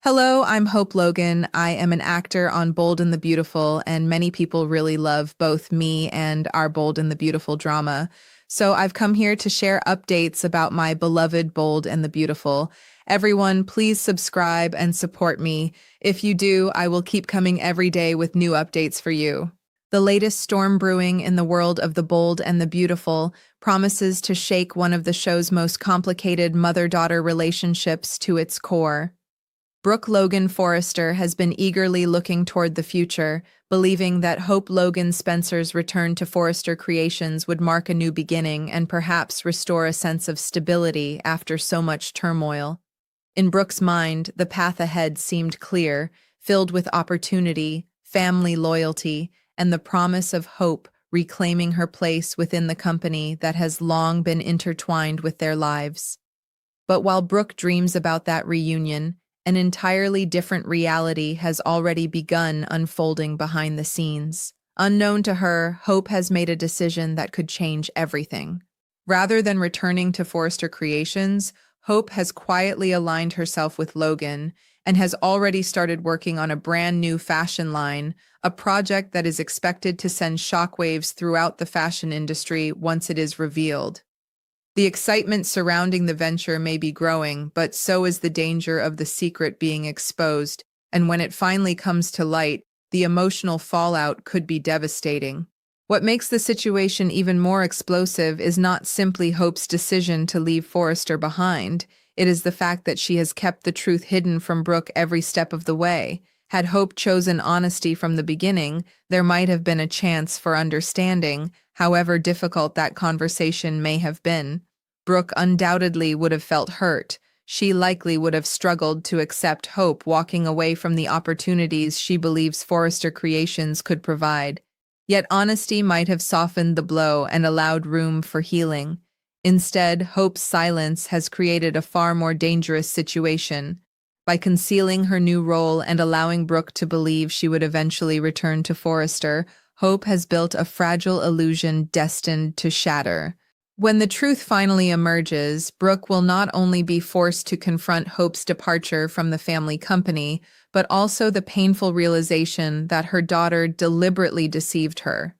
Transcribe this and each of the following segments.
Hello, I'm Hope Logan. I am an actor on Bold and the Beautiful, and many people really love both me and our Bold and the Beautiful drama. So I've come here to share updates about my beloved Bold and the Beautiful. Everyone, please subscribe and support me. If you do, I will keep coming every day with new updates for you. The latest storm brewing in the world of the Bold and the Beautiful promises to shake one of the show's most complicated mother-daughter relationships to its core. Brooke Logan Forrester has been eagerly looking toward the future, believing that Hope Logan Spencer's return to Forrester Creations would mark a new beginning and perhaps restore a sense of stability after so much turmoil. In Brooke's mind, the path ahead seemed clear, filled with opportunity, family loyalty, and the promise of Hope reclaiming her place within the company that has long been intertwined with their lives. But while Brooke dreams about that reunion, an entirely different reality has already begun unfolding behind the scenes. Unknown to her, Hope has made a decision that could change everything. Rather than returning to Forrester Creations, Hope has quietly aligned herself with Logan and has already started working on a brand new fashion line, a project that is expected to send shockwaves throughout the fashion industry once it is revealed. The excitement surrounding the venture may be growing, but so is the danger of the secret being exposed, and when it finally comes to light, the emotional fallout could be devastating. What makes the situation even more explosive is not simply Hope's decision to leave Forrester behind. It is the fact that she has kept the truth hidden from Brooke every step of the way. Had Hope chosen honesty from the beginning, there might have been a chance for understanding, however difficult that conversation may have been. Brooke undoubtedly would have felt hurt. She likely would have struggled to accept Hope walking away from the opportunities she believes Forrester Creations could provide. Yet honesty might have softened the blow and allowed room for healing. Instead, Hope's silence has created a far more dangerous situation. By concealing her new role and allowing Brooke to believe she would eventually return to Forrester, Hope has built a fragile illusion destined to shatter. When the truth finally emerges, Brooke will not only be forced to confront Hope's departure from the family company, but also the painful realization that her daughter deliberately deceived her.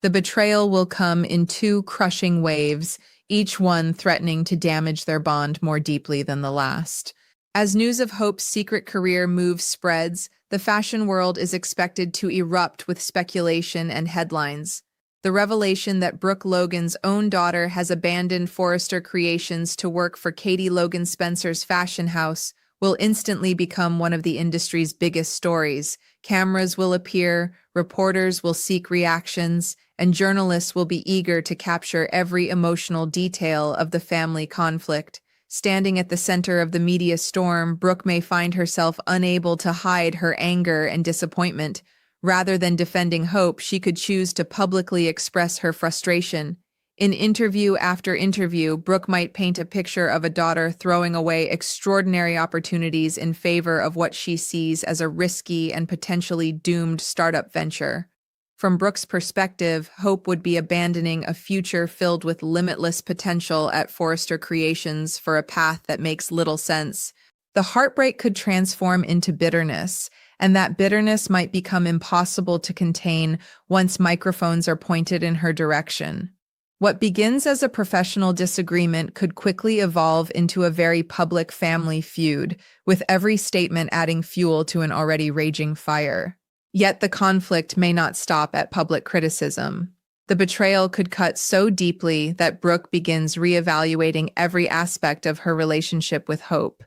The betrayal will come in two crushing waves, each one threatening to damage their bond more deeply than the last. As news of Hope's secret career move spreads, the fashion world is expected to erupt with speculation and headlines. The revelation that Brooke Logan's own daughter has abandoned Forrester Creations to work for Katie Logan Spencer's fashion house will instantly become one of the industry's biggest stories. Cameras will appear, reporters will seek reactions, and journalists will be eager to capture every emotional detail of the family conflict. Standing at the center of the media storm, Brooke may find herself unable to hide her anger and disappointment. Rather than defending Hope, she could choose to publicly express her frustration. In interview after interview, Brooke might paint a picture of a daughter throwing away extraordinary opportunities in favor of what she sees as a risky and potentially doomed startup venture. From Brooke's perspective, Hope would be abandoning a future filled with limitless potential at Forrester Creations for a path that makes little sense. The heartbreak could transform into bitterness, and that bitterness might become impossible to contain once microphones are pointed in her direction. What begins as a professional disagreement could quickly evolve into a very public family feud, with every statement adding fuel to an already raging fire. Yet the conflict may not stop at public criticism. The betrayal could cut so deeply that Brooke begins reevaluating every aspect of her relationship with Hope.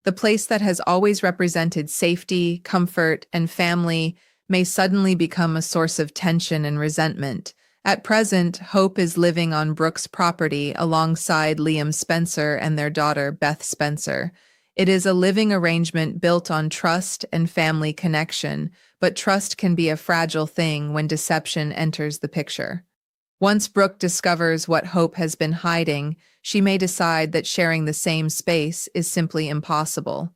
The place that has always represented safety, comfort, and family may suddenly become a source of tension and resentment. At present, Hope is living on Brooke's property alongside Liam Spencer and their daughter, Beth Spencer. It is a living arrangement built on trust and family connection, but trust can be a fragile thing when deception enters the picture. Once Brooke discovers what Hope has been hiding, she may decide that sharing the same space is simply impossible.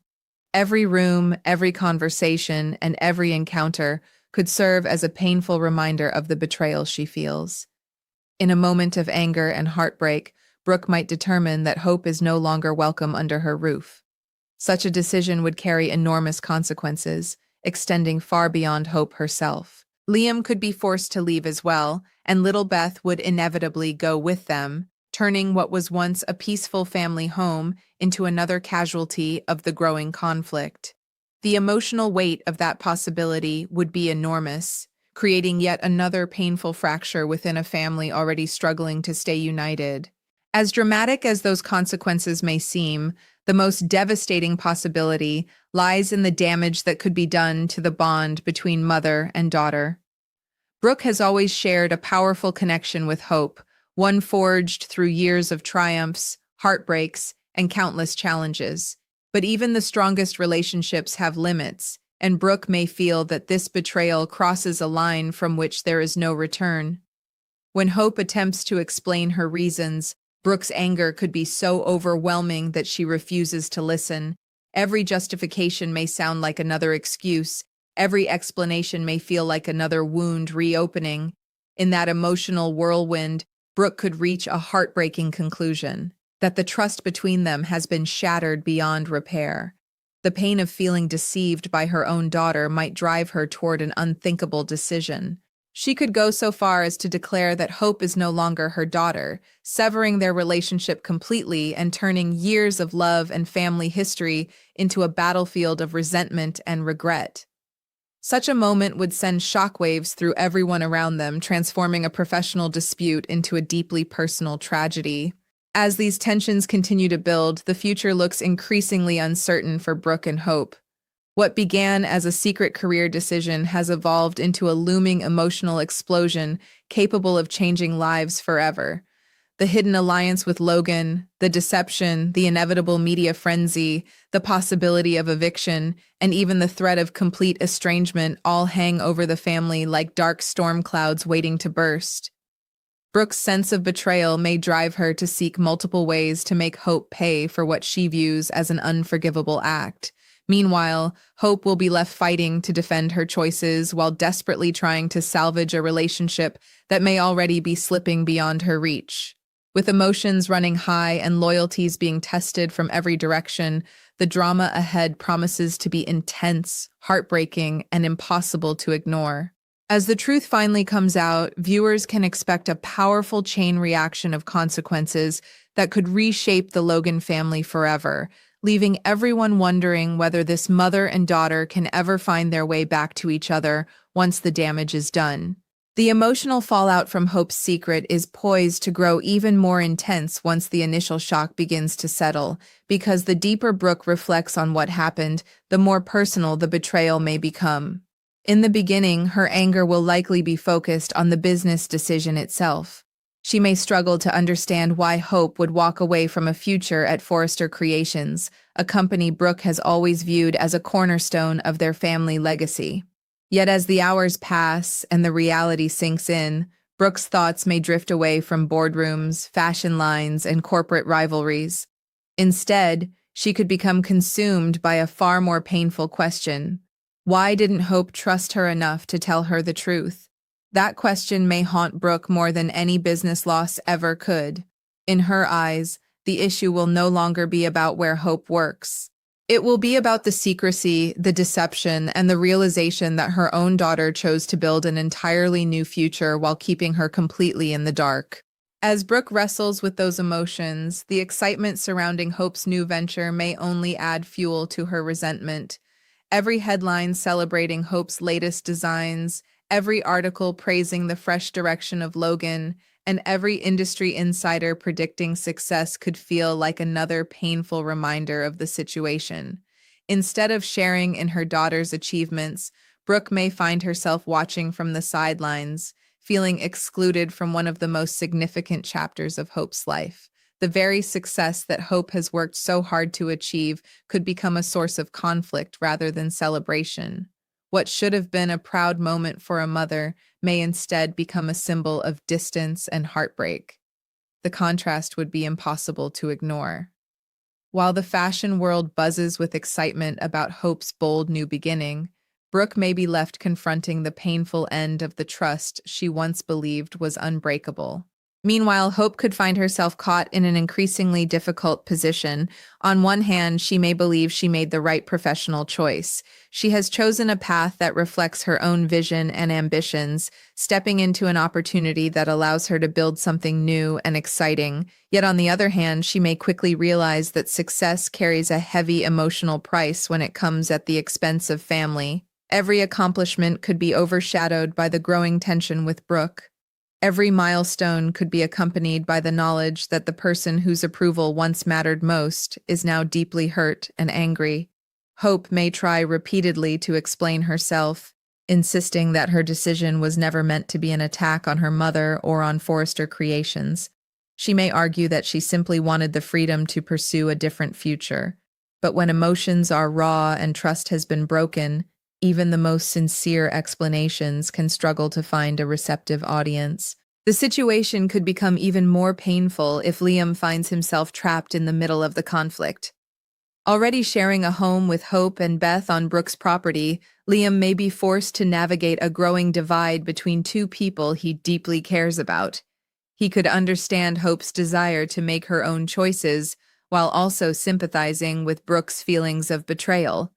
Every room, every conversation, and every encounter could serve as a painful reminder of the betrayal she feels. In a moment of anger and heartbreak, Brooke might determine that Hope is no longer welcome under her roof. Such a decision would carry enormous consequences, extending far beyond Hope herself. Liam could be forced to leave as well, and little Beth would inevitably go with them, turning what was once a peaceful family home into another casualty of the growing conflict. The emotional weight of that possibility would be enormous, creating yet another painful fracture within a family already struggling to stay united. As dramatic as those consequences may seem, the most devastating possibility lies in the damage that could be done to the bond between mother and daughter. Brooke has always shared a powerful connection with Hope, one forged through years of triumphs, heartbreaks, and countless challenges. But even the strongest relationships have limits, and Brooke may feel that this betrayal crosses a line from which there is no return. When Hope attempts to explain her reasons, Brooke's anger could be so overwhelming that she refuses to listen. Every justification may sound like another excuse. Every explanation may feel like another wound reopening. In that emotional whirlwind, Brooke could reach a heartbreaking conclusion, that the trust between them has been shattered beyond repair. The pain of feeling deceived by her own daughter might drive her toward an unthinkable decision. She could go so far as to declare that Hope is no longer her daughter, severing their relationship completely and turning years of love and family history into a battlefield of resentment and regret. Such a moment would send shockwaves through everyone around them, transforming a professional dispute into a deeply personal tragedy. As these tensions continue to build, the future looks increasingly uncertain for Brooke and Hope. What began as a secret career decision has evolved into a looming emotional explosion capable of changing lives forever. The hidden alliance with Logan, the deception, the inevitable media frenzy, the possibility of eviction, and even the threat of complete estrangement all hang over the family like dark storm clouds waiting to burst. Brooke's sense of betrayal may drive her to seek multiple ways to make Hope pay for what she views as an unforgivable act. Meanwhile, Hope will be left fighting to defend her choices while desperately trying to salvage a relationship that may already be slipping beyond her reach. With emotions running high and loyalties being tested from every direction, the drama ahead promises to be intense, heartbreaking, and impossible to ignore. As the truth finally comes out, viewers can expect a powerful chain reaction of consequences that could reshape the Logan family forever, leaving everyone wondering whether this mother and daughter can ever find their way back to each other once the damage is done. The emotional fallout from Hope's secret is poised to grow even more intense once the initial shock begins to settle, because the deeper Brooke reflects on what happened, the more personal the betrayal may become. In the beginning, her anger will likely be focused on the business decision itself. She may struggle to understand why Hope would walk away from a future at Forrester Creations, a company Brooke has always viewed as a cornerstone of their family legacy. Yet as the hours pass and the reality sinks in, Brooke's thoughts may drift away from boardrooms, fashion lines, and corporate rivalries. Instead, she could become consumed by a far more painful question. Why didn't Hope trust her enough to tell her the truth? That question may haunt Brooke more than any business loss ever could. In her eyes, the issue will no longer be about where Hope works. It will be about the secrecy, the deception, and the realization that her own daughter chose to build an entirely new future while keeping her completely in the dark. As Brooke wrestles with those emotions, the excitement surrounding Hope's new venture may only add fuel to her resentment. Every headline celebrating Hope's latest designs, every article praising the fresh direction of Logan, and every industry insider predicting success could feel like another painful reminder of the situation. Instead of sharing in her daughter's achievements, Brooke may find herself watching from the sidelines, feeling excluded from one of the most significant chapters of Hope's life. The very success that Hope has worked so hard to achieve could become a source of conflict rather than celebration. What should have been a proud moment for a mother may instead become a symbol of distance and heartbreak. The contrast would be impossible to ignore. While the fashion world buzzes with excitement about Hope's bold new beginning, Brooke may be left confronting the painful end of the trust she once believed was unbreakable. Meanwhile, Hope could find herself caught in an increasingly difficult position. On one hand, she may believe she made the right professional choice. She has chosen a path that reflects her own vision and ambitions, stepping into an opportunity that allows her to build something new and exciting. Yet on the other hand, she may quickly realize that success carries a heavy emotional price when it comes at the expense of family. Every accomplishment could be overshadowed by the growing tension with Brooke. Every milestone could be accompanied by the knowledge that the person whose approval once mattered most is now deeply hurt and angry. Hope may try repeatedly to explain herself, insisting that her decision was never meant to be an attack on her mother or on Forrester Creations. She may argue that she simply wanted the freedom to pursue a different future. But when emotions are raw and trust has been broken, even the most sincere explanations can struggle to find a receptive audience. The situation could become even more painful if Liam finds himself trapped in the middle of the conflict. Already sharing a home with Hope and Beth on Brooke's property, Liam may be forced to navigate a growing divide between two people he deeply cares about. He could understand Hope's desire to make her own choices, while also sympathizing with Brooke's feelings of betrayal.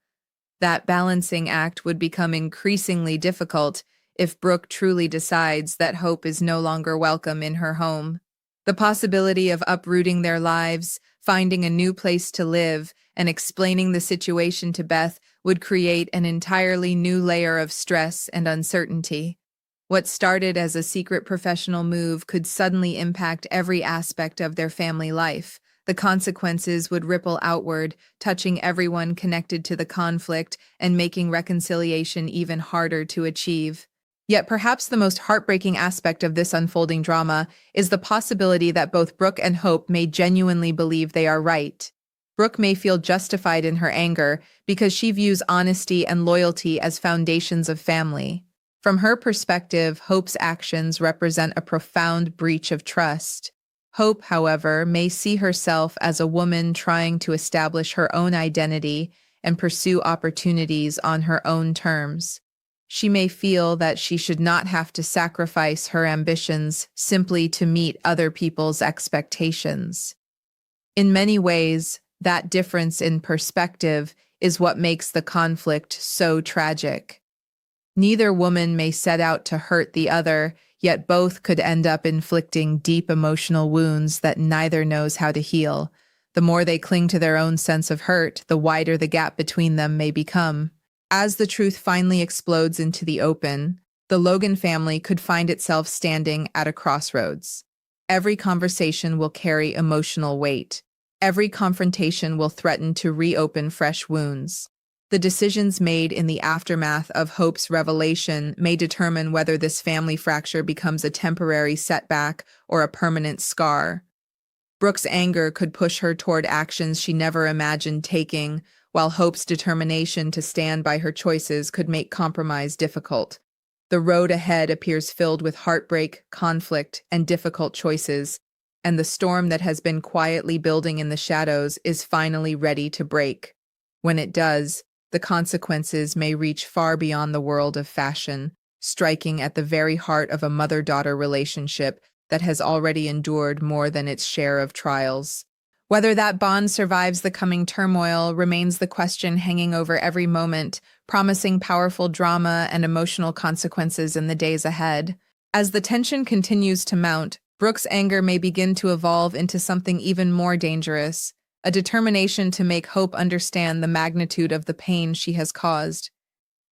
That balancing act would become increasingly difficult if Brooke truly decides that Hope is no longer welcome in her home. The possibility of uprooting their lives, finding a new place to live, and explaining the situation to Beth would create an entirely new layer of stress and uncertainty. What started as a secret professional move could suddenly impact every aspect of their family life. The consequences would ripple outward, touching everyone connected to the conflict and making reconciliation even harder to achieve. Yet perhaps the most heartbreaking aspect of this unfolding drama is the possibility that both Brooke and Hope may genuinely believe they are right. Brooke may feel justified in her anger because she views honesty and loyalty as foundations of family. From her perspective, Hope's actions represent a profound breach of trust. Hope, however, may see herself as a woman trying to establish her own identity and pursue opportunities on her own terms. She may feel that she should not have to sacrifice her ambitions simply to meet other people's expectations. In many ways, that difference in perspective is what makes the conflict so tragic. Neither woman may set out to hurt the other, yet both could end up inflicting deep emotional wounds that neither knows how to heal. The more they cling to their own sense of hurt, the wider the gap between them may become. As the truth finally explodes into the open, the Logan family could find itself standing at a crossroads. Every conversation will carry emotional weight. Every confrontation will threaten to reopen fresh wounds. The decisions made in the aftermath of Hope's revelation may determine whether this family fracture becomes a temporary setback or a permanent scar. Brooke's anger could push her toward actions she never imagined taking, while Hope's determination to stand by her choices could make compromise difficult. The road ahead appears filled with heartbreak, conflict, and difficult choices, and the storm that has been quietly building in the shadows is finally ready to break. When it does, the consequences may reach far beyond the world of fashion, striking at the very heart of a mother-daughter relationship that has already endured more than its share of trials. Whether that bond survives the coming turmoil remains the question hanging over every moment, promising powerful drama and emotional consequences in the days ahead. As the tension continues to mount, Brooke's anger may begin to evolve into something even more dangerous, a determination to make Hope understand the magnitude of the pain she has caused.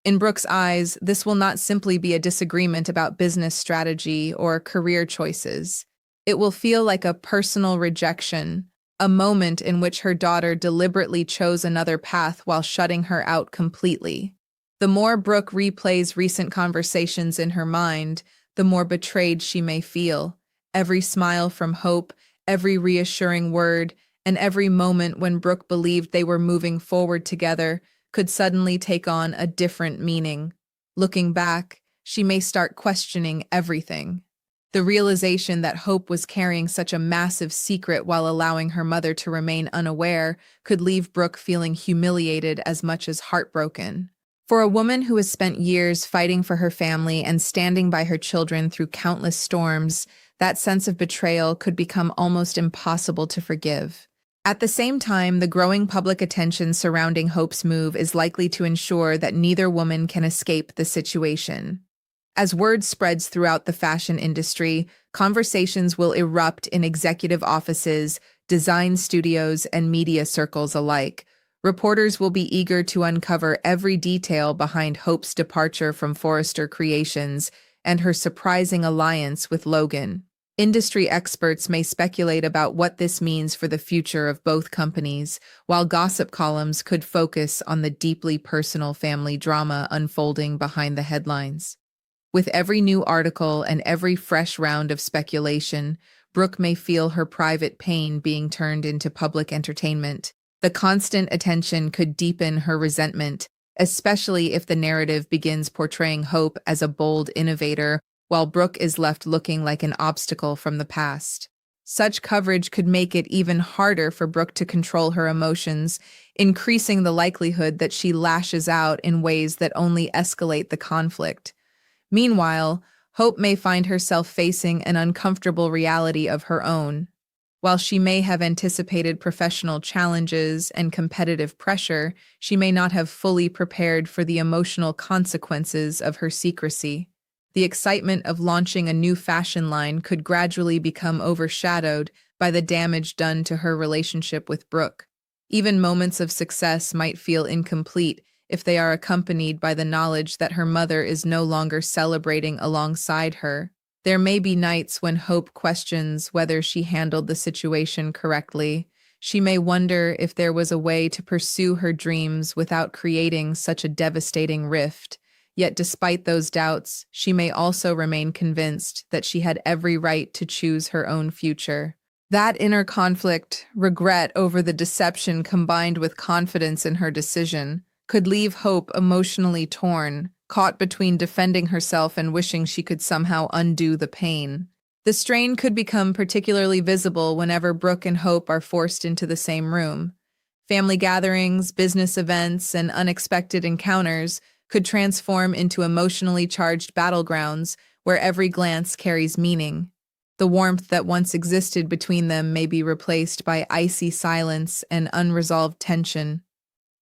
In Brooke's eyes, this will not simply be a disagreement about business strategy or career choices. It will feel like a personal rejection, a moment in which her daughter deliberately chose another path while shutting her out completely. The more Brooke replays recent conversations in her mind, the more betrayed she may feel. Every smile from Hope, every reassuring word, and every moment when Brooke believed they were moving forward together could suddenly take on a different meaning. Looking back, she may start questioning everything. The realization that Hope was carrying such a massive secret while allowing her mother to remain unaware could leave Brooke feeling humiliated as much as heartbroken. For a woman who has spent years fighting for her family and standing by her children through countless storms, That sense of betrayal could become almost impossible to forgive. At the same time, the growing public attention surrounding Hope's move is likely to ensure that neither woman can escape the situation. As word spreads throughout the fashion industry, conversations will erupt in executive offices, design studios, and media circles alike. Reporters will be eager to uncover every detail behind Hope's departure from Forrester Creations and her surprising alliance with Logan. Industry experts may speculate about what this means for the future of both companies, while gossip columns could focus on the deeply personal family drama unfolding behind the headlines. With every new article and every fresh round of speculation, Brooke may feel her private pain being turned into public entertainment. The constant attention could deepen her resentment, especially if the narrative begins portraying Hope as a bold innovator while Brooke is left looking like an obstacle from the past. Such coverage could make it even harder for Brooke to control her emotions, increasing the likelihood that she lashes out in ways that only escalate the conflict. Meanwhile, Hope may find herself facing an uncomfortable reality of her own. While she may have anticipated professional challenges and competitive pressure, she may not have fully prepared for the emotional consequences of her secrecy. The excitement of launching a new fashion line could gradually become overshadowed by the damage done to her relationship with Brooke. Even moments of success might feel incomplete if they are accompanied by the knowledge that her mother is no longer celebrating alongside her. There may be nights when Hope questions whether she handled the situation correctly. She may wonder if there was a way to pursue her dreams without creating such a devastating rift. Yet despite those doubts, she may also remain convinced that she had every right to choose her own future. That inner conflict, regret over the deception combined with confidence in her decision, could leave Hope emotionally torn, caught between defending herself and wishing she could somehow undo the pain. The strain could become particularly visible whenever Brooke and Hope are forced into the same room. Family gatherings, business events, and unexpected encounters could transform into emotionally charged battlegrounds where every glance carries meaning. The warmth that once existed between them may be replaced by icy silence and unresolved tension.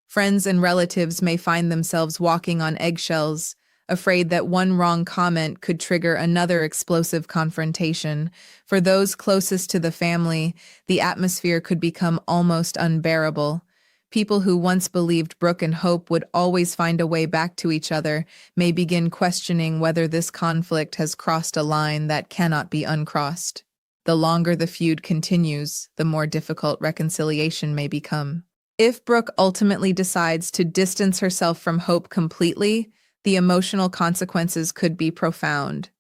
Friends and relatives may find themselves walking on eggshells, afraid that one wrong comment could trigger another explosive confrontation. For those closest to the family, the atmosphere could become almost unbearable. People who once believed Brooke and Hope would always find a way back to each other may begin questioning whether this conflict has crossed a line that cannot be uncrossed. The longer the feud continues, the more difficult reconciliation may become. If Brooke ultimately decides to distance herself from Hope completely, the emotional consequences could be profound.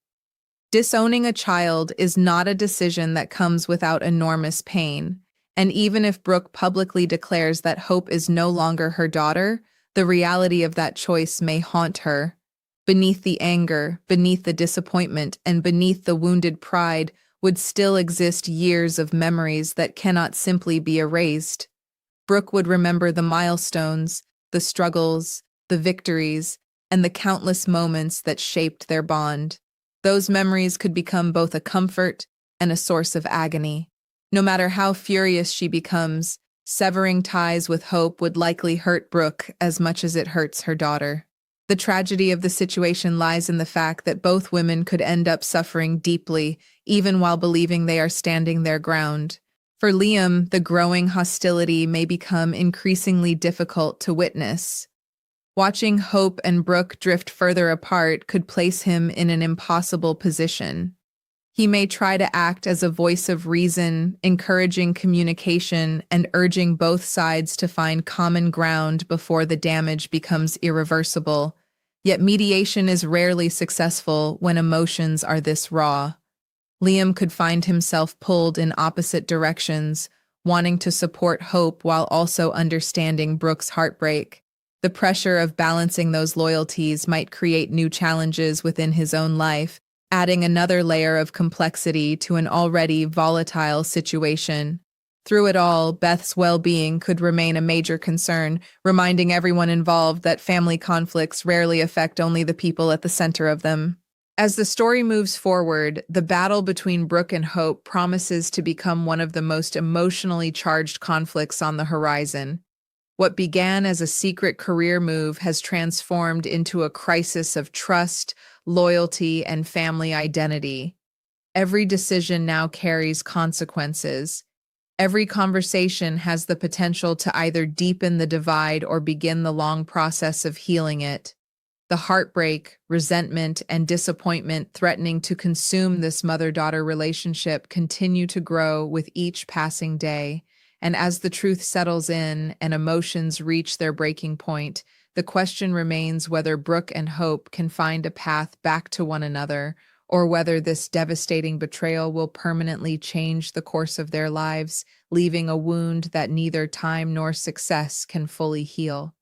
Disowning a child is not a decision that comes without enormous pain, and even if Brooke publicly declares that Hope is no longer her daughter, the reality of that choice may haunt her. Beneath the anger, beneath the disappointment, and beneath the wounded pride would still exist years of memories that cannot simply be erased. Brooke would remember the milestones, the struggles, the victories, and the countless moments that shaped their bond. Those memories could become both a comfort and a source of agony. No matter how furious she becomes, severing ties with Hope would likely hurt Brooke as much as it hurts her daughter. The tragedy of the situation lies in the fact that both women could end up suffering deeply, even while believing they are standing their ground. For Liam, the growing hostility may become increasingly difficult to witness. Watching Hope and Brooke drift further apart could place him in an impossible position. He may try to act as a voice of reason, encouraging communication and urging both sides to find common ground before the damage becomes irreversible. Yet mediation is rarely successful when emotions are this raw. Liam could find himself pulled in opposite directions, wanting to support Hope while also understanding Brooke's heartbreak. The pressure of balancing those loyalties might create new challenges within his own life, adding another layer of complexity to an already volatile situation. Through it all, Beth's well-being could remain a major concern, reminding everyone involved that family conflicts rarely affect only the people at the center of them. As the story moves forward, the battle between Brooke and Hope promises to become one of the most emotionally charged conflicts on the horizon. What began as a secret career move has transformed into a crisis of trust, loyalty, and family identity. Every decision now carries consequences. Every conversation has the potential to either deepen the divide or begin the long process of healing it. The heartbreak, resentment, and disappointment threatening to consume this mother-daughter relationship continue to grow with each passing day. And as the truth settles in and emotions reach their breaking point, the question remains whether Brooke and Hope can find a path back to one another, or whether this devastating betrayal will permanently change the course of their lives, leaving a wound that neither time nor success can fully heal.